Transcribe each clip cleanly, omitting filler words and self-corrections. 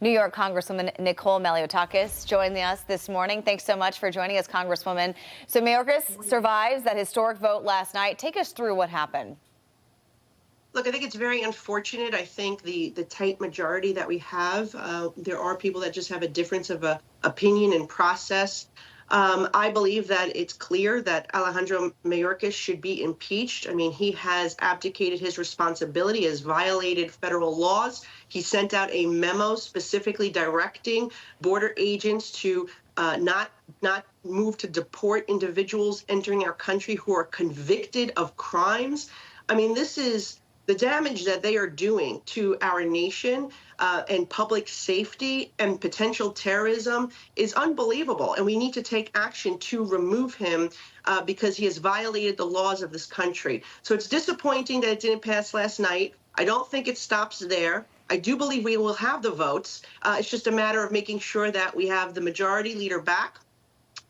New York Congresswoman Nicole Malliotakis joining us this morning. Thanks so much for joining us, Congresswoman. So Mayorkas survives that historic vote last night. Take us through what happened. Look, I think it's very unfortunate. I think the tight majority that we have, there are people that just have a difference of opinion and process. I believe that it's clear that Alejandro Mayorkas should be impeached. I mean, he has abdicated his responsibility, has violated federal laws. He sent out a memo specifically directing border agents to not move to deport individuals entering our country who are convicted of crimes. I mean, this is the damage that they are doing to our nation and public safety and potential terrorism is unbelievable. And we need to take action to remove him because he has violated the laws of this country. So it's disappointing that it didn't pass last night. I don't think it stops there. I do believe we will have the votes. It's just a matter of making sure that we have the majority leader back.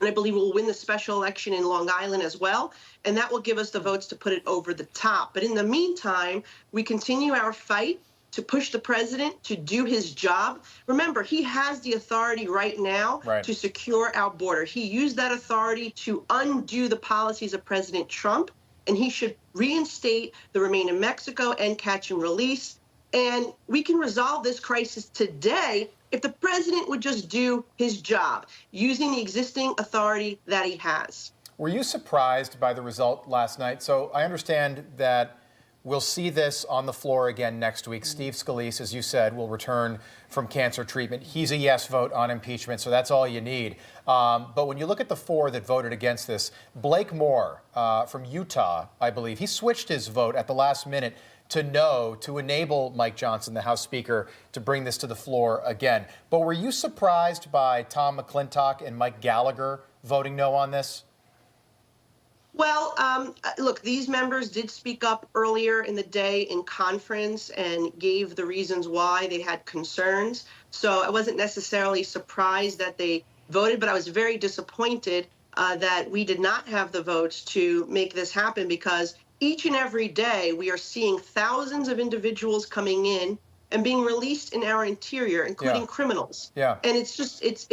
And I believe we'll win the special election in Long Island as well. And that will give us the votes to put it over the top. But in the meantime, we continue our fight to push the president to do his job. Remember, he has the authority right now to secure our border. He used that authority to undo the policies of President Trump, and he should reinstate the Remain in Mexico and catch and release. And we can resolve this crisis today if the president would just do his job, using the existing authority that he has. Were you surprised by the result last night? So I understand that we'll see this on the floor again next week. Steve Scalise, as you said, will return from cancer treatment. He's a yes vote on impeachment, so that's all you need. But when you look at the four that voted against this, Blake Moore from Utah, I believe, he switched his vote at the last minute to no, to enable Mike Johnson, the House Speaker, to bring this to the floor again. But were you surprised by Tom McClintock and Mike Gallagher voting no on this? Well, look, these members did speak up earlier in the day in conference and gave the reasons why they had concerns. So I wasn't necessarily surprised that they voted, but I was very disappointed that we did not have the votes to make this happen, because each and every day we are seeing thousands of individuals coming in and being released in our interior, including criminals. And it's just, it's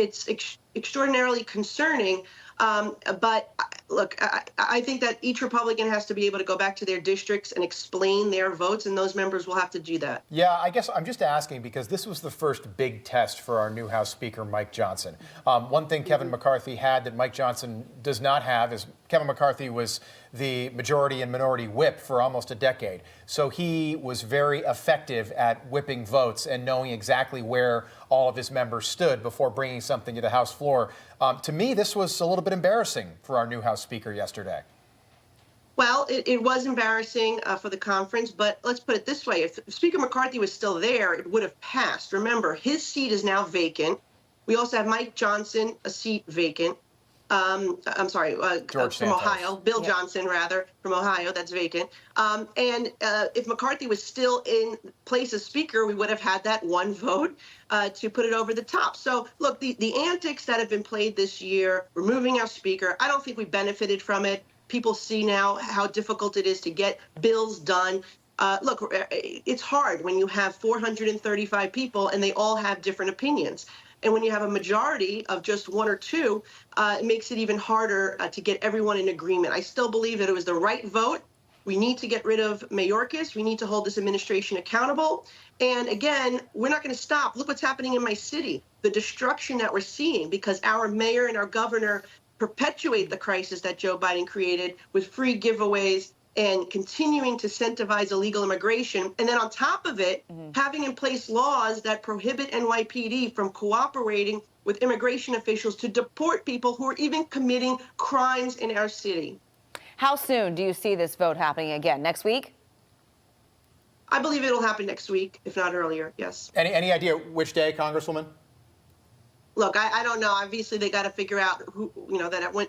extraordinarily concerning. But look, I think that each Republican has to be able to go back to their districts and explain their votes, and those members will have to do that. Yeah, I guess I'm just asking because this was the first big test for our new House Speaker, Mike Johnson. One thing Kevin McCarthy had that Mike Johnson does not have is Kevin McCarthy was the majority and minority whip for almost a decade. So he was very effective at whipping votes and knowing exactly where all of his members stood before bringing something to the House floor. To me, this was a little bit embarrassing for our new House Speaker yesterday. Well, it was embarrassing for the conference, but let's put it this way. If Speaker McCarthy was still there, it would have passed. Remember, his seat is now vacant. We also have Mike Johnson, a seat vacant. I'm sorry, from Ohio, Bill Johnson, rather, from Ohio, that's vacant. And if McCarthy was still in place as Speaker, we would have had that one vote to put it over the top. So, look, the antics that have been played this year, removing our Speaker, I don't think we benefited from it. People see now how difficult it is to get bills done. Look, it's hard when you have 435 people and they all have different opinions. And when you have a majority of just one or two, it makes it even harder to get everyone in agreement. I still believe that it was the right vote. We need to get rid of Mayorkas. We need to hold this administration accountable. And again, we're not going to stop. Look what's happening in my city, the destruction that we're seeing because our mayor and our governor perpetuate the crisis that Joe Biden created with free giveaways and continuing to incentivize illegal immigration. And then on top of it, having in place laws that prohibit NYPD from cooperating with immigration officials to deport people who are even committing crimes in our city. How soon do you see this vote happening again? Next week? I believe it'll happen next week, if not earlier, yes. Any idea which day, Congresswoman? Look, I don't know. Obviously, they got to figure out who,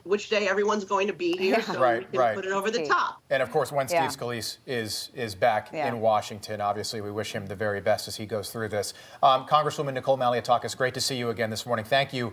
which day everyone's going to be here, so we can put it over the top. And of course, when Steve Scalise is back in Washington, obviously, we wish him the very best as he goes through this. Congresswoman Nicole Malliotakis, great to see you again this morning. Thank you